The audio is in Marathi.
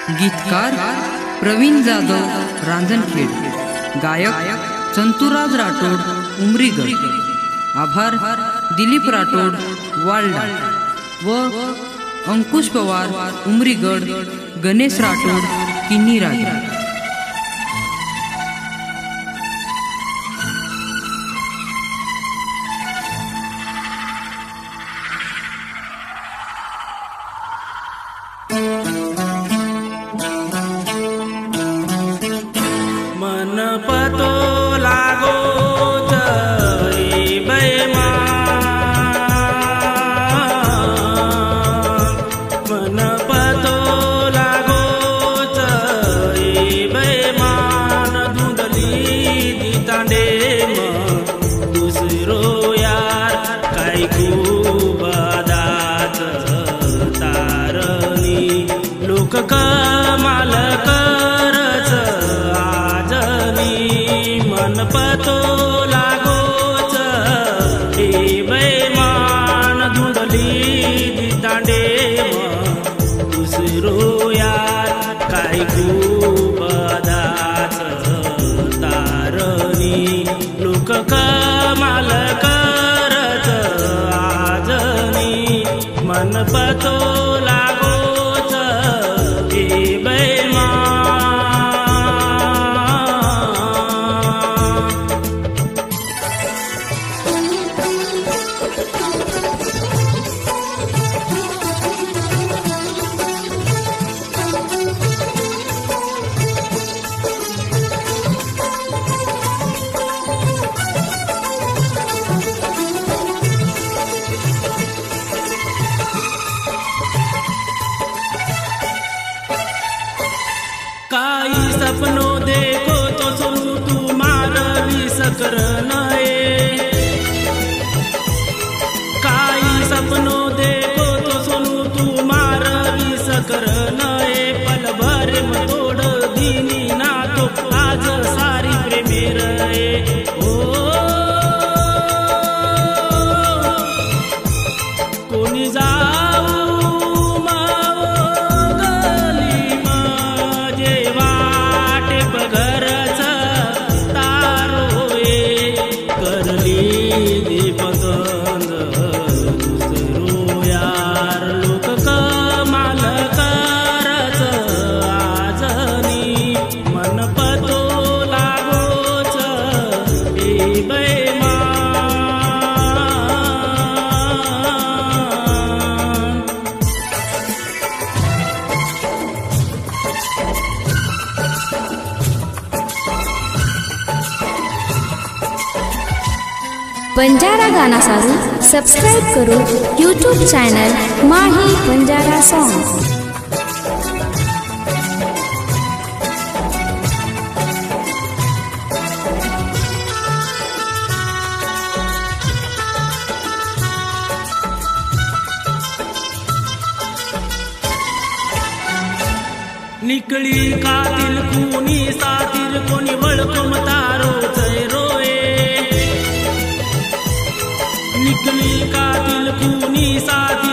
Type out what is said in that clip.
गीतकार प्रवीण जाधव रांजणखेड, गायक संतुराज राठोड उमरीगड, आभार दिलीप राठोड वाल्डा व अंकुश पवार उमरीगड, गणेश राठोड किन्नी राजा। मन पतो लागो मन पतो लागो बेमान धुंडली दितांडे दुसरो यार काय खूबदाच तारणी लोक कमाल करच आजनी मन पतो लागोच हे बेमान धुंडली दितांडे दुसरो यार काय खूबदाच तारणी लोक कमाल करच आजनी मन पतो लागोच हे बेमान। काई सपनों देखो तो सुनू तुम्हारा भी सकर नए, काई सपनों देखो तो सुनू तुम्हारा भी सकर नए, पल भर में तोड़ दीनी ना तो आज सारी प्रेमे रहे। ओ कोणी जाऊ पसंद दुसरो यार लोक कमाल करच आजनी मन पतो लागोच हे बेमान। बंजारा गाना सारू सब्सक्राइब करो यूट्यूब चैनल माही बंजारा सॉन्ग। निकली कातिल कुणी सातील कोणी वळखम तारो रोए, निकली कातिल कुणी सातील